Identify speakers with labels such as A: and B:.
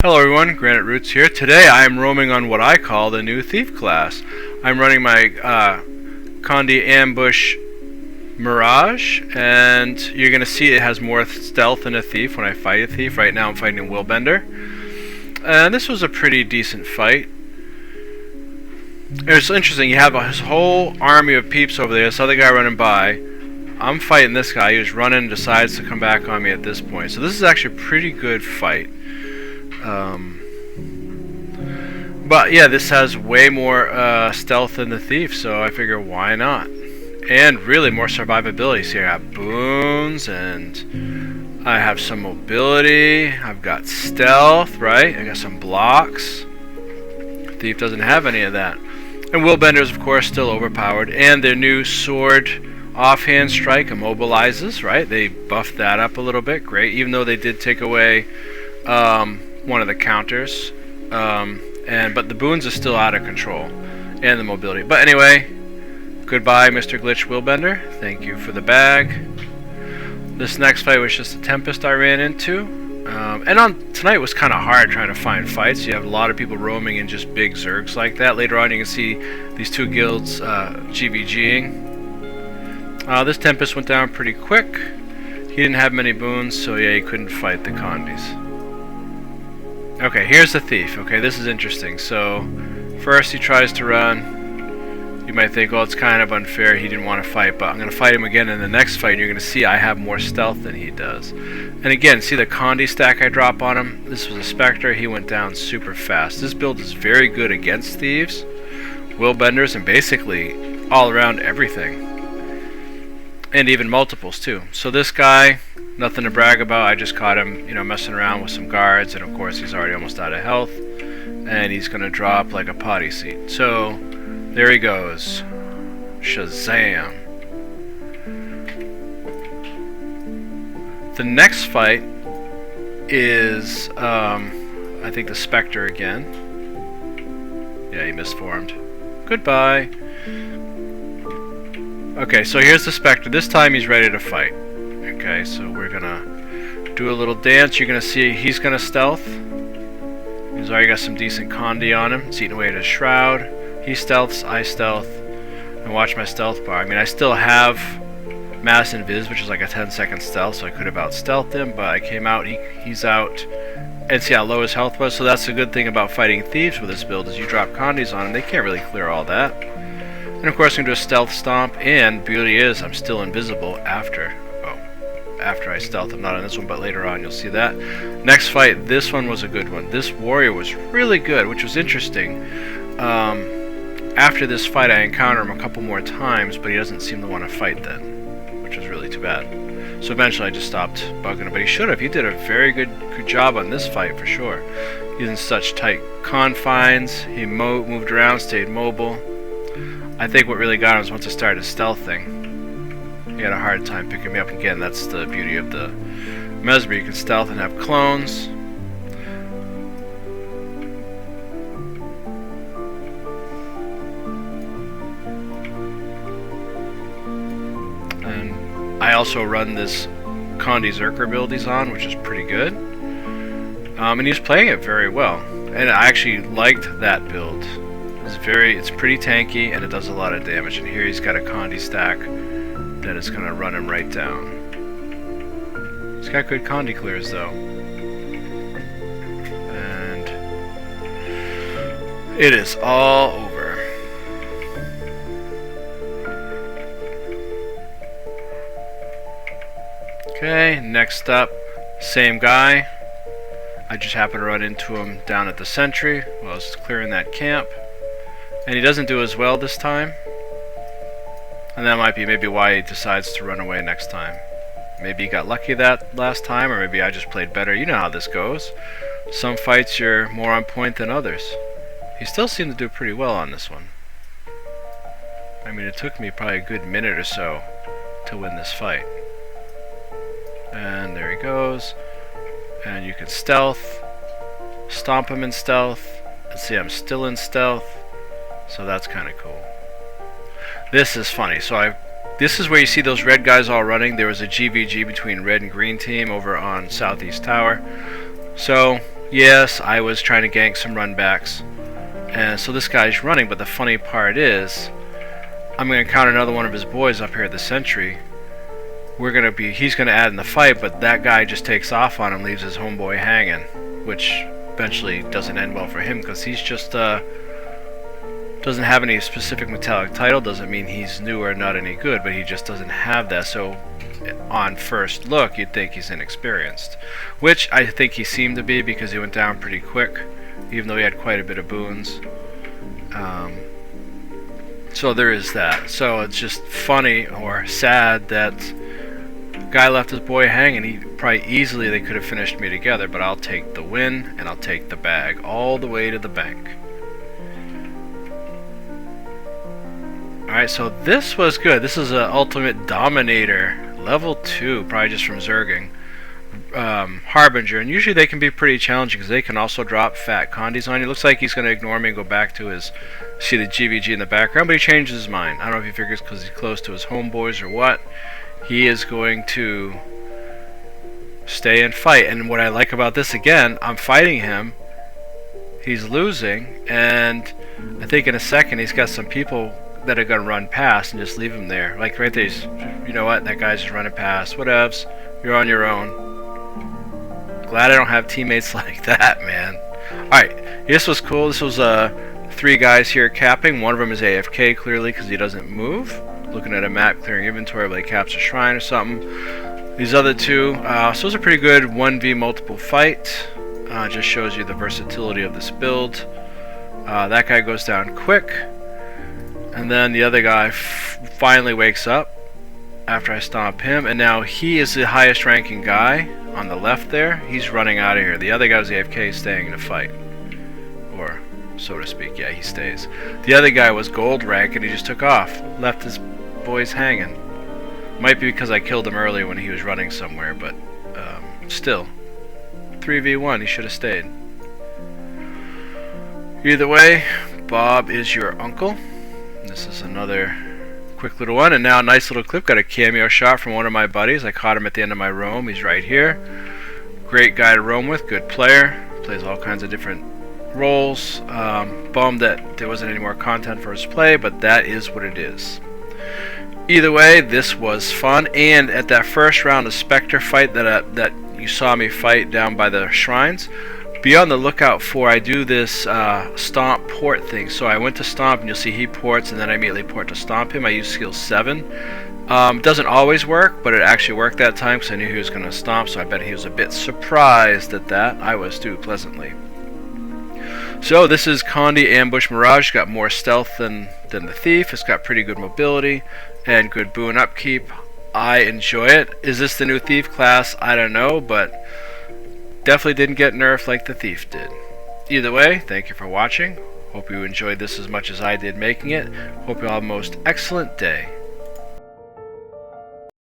A: Hello everyone, Granite Roots here. Today I am roaming on what I call the new Thief class. I'm running my Condi ambush mirage, and you're going to see it has more stealth than a thief when I fight a thief. Right now I'm fighting a willbender. And this was a pretty decent fight. It's interesting, you have this whole army of peeps over there, this other guy running by. I'm fighting this guy who's running and decides to come back on me at this point. So this is actually a pretty good fight. But yeah, this has way more stealth than the thief, so I figure why not? And really more survivability. So I got boons, and I have some mobility, I've got stealth, right? I got some blocks. Thief doesn't have any of that. And willbenders, of course, still overpowered. And their new sword offhand strike immobilizes, right? They buffed that up a little bit, great. Even though they did take away one of the counters, but the boons are still out of control, and the mobility. But anyway, goodbye, Mr. Glitch Willbender. Thank you for the bag. This next fight was just a Tempest I ran into, and on tonight was kind of hard trying to find fights. You have a lot of people roaming in just big zergs like that. Later on, you can see these two guilds GVGing. This Tempest went down pretty quick. He didn't have many boons, so yeah, he couldn't fight the Condis. Okay, here's the thief. Okay, this is interesting. So, first he tries to run. You might think, well, it's kind of unfair. He didn't want to fight, but I'm going to fight him again in the next fight. And you're going to see I have more stealth than he does. And again, see the Condi stack I drop on him? This was a Spectre. He went down super fast. This build is very good against thieves, willbenders, and basically all around everything. And even multiples too. So this guy, nothing to brag about. I just caught him, messing around with some guards, and of course he's already almost out of health, and he's gonna drop like a potty seat. So there he goes. Shazam. The next fight is I think the Spectre again. Yeah, he misformed. Goodbye. Okay, so here's the Spectre. This time he's ready to fight. Okay, so we're gonna do a little dance. You're gonna see he's gonna stealth. He's already got some decent Condi on him. He's eating away at his shroud. He stealths, I stealth. And watch my stealth bar. I mean, I still have Mass Invis, which is like a 10-second stealth, so I could have out-stealthed him, but I came out, he's out. And see how low his health was? So that's the good thing about fighting thieves with this build, is you drop Condis on them, they can't really clear all that. And of course I'm going to do a stealth stomp, and beauty is I'm still invisible after I stealth. I'm not on this one, but later on you'll see that. Next fight, this one was a good one. This warrior was really good, which was interesting. After this fight I encounter him a couple more times, but he doesn't seem to want to fight then, which was really too bad. So eventually I just stopped bugging him, but he should have. He did a very good job on this fight for sure. He's in such tight confines, he moved around, stayed mobile. I think what really got him was once I started stealthing. He had a hard time picking me up. Again, that's the beauty of the Mesmer. You can stealth and have clones. And I also run this Condi Zerker build he's on, which is pretty good. And he's playing it very well. And I actually liked that build. It's pretty tanky, and it does a lot of damage. And here he's got a Condi stack that is going to run him right down. He's got good Condi clears though. And it is all over. Okay, next up, same guy. I just happened to run into him down at the sentry while I was clearing that camp. And he doesn't do as well this time. And that might be maybe why he decides to run away next time. Maybe he got lucky that last time, or maybe I just played better. You know how this goes. Some fights you're more on point than others. He still seemed to do pretty well on this one. I mean, it took me probably a good minute or so to win this fight. And there he goes. And you can stealth. Stomp him in stealth. And see, I'm still in stealth. So that's kind of cool. This is funny. So this is where you see those red guys all running. There was a GVG between red and green team over on Southeast Tower. So Yes, I was trying to gank some runbacks. And so this guy's running, but the funny part is, I'm going to encounter another one of his boys up here at the sentry. He's going to add in the fight, but that guy just takes off on him, leaves his homeboy hanging, which eventually doesn't end well for him because he's just doesn't have any specific metallic title. Doesn't mean he's new or not any good, but he just doesn't have that. So on first look, you'd think he's inexperienced, which I think he seemed to be because he went down pretty quick, even though he had quite a bit of boons. So there is that. So it's just funny or sad that guy left his boy hanging. They could have finished me together, but I'll take the win and I'll take the bag all the way to the bank. Alright, so this was good. This is an Ultimate Dominator, level 2, probably just from Zerging. Harbinger, and usually they can be pretty challenging because they can also drop fat Condis on you. Looks like he's going to ignore me and go back to his, see the GVG in the background, but he changes his mind. I don't know if he figures because he's close to his homeboys or what. He is going to stay and fight, and what I like about this, again, I'm fighting him, he's losing, and I think in a second he's got some people that are going to run past and just leave him there. Like right there, you know what, that guy's just running past, whatevs, you're on your own. Glad I don't have teammates like that, man. Alright, this was cool. This was 3 guys here capping. One of them is AFK clearly because he doesn't move. Looking at a map, clearing inventory, but he caps a shrine or something. These other 2, so it was a pretty good 1v multiple fight. Just shows you the versatility of this build. That guy goes down quick. And then the other guy finally wakes up after I stomp him, and now he is the highest ranking guy on the left there. He's running out of here. The other guy was AFK, staying in a fight, or so to speak. Yeah, he stays. The other guy was gold rank and he just took off, left his boys hanging. Might be because I killed him earlier when he was running somewhere, but still 3v1, he should have stayed. Either way, Bob is your uncle. This is another quick little one, and now a nice little clip. Got a cameo shot from one of my buddies. I caught him at the end of my roam. He's right here. Great guy to roam with, good player, plays all kinds of different roles. Bummed that there wasn't any more content for his play, but that is what it is. Either way, this was fun, and at that first round of Spectre fight that you saw me fight down by the shrines, be on the lookout for, I do this stomp port thing. So I went to stomp and you'll see he ports and then I immediately port to stomp him. I use skill 7. Doesn't always work, but it actually worked that time because I knew he was going to stomp, so I bet he was a bit surprised at that. I was too, pleasantly. So this is Condi Ambush Mirage. It's got more stealth than the Thief. It's got pretty good mobility and good boon upkeep. I enjoy it. Is this the new Thief class? I don't know, but definitely didn't get nerfed like the Thief did. Either way, thank you for watching. Hope you enjoyed this as much as I did making it. Hope you all have a most excellent day.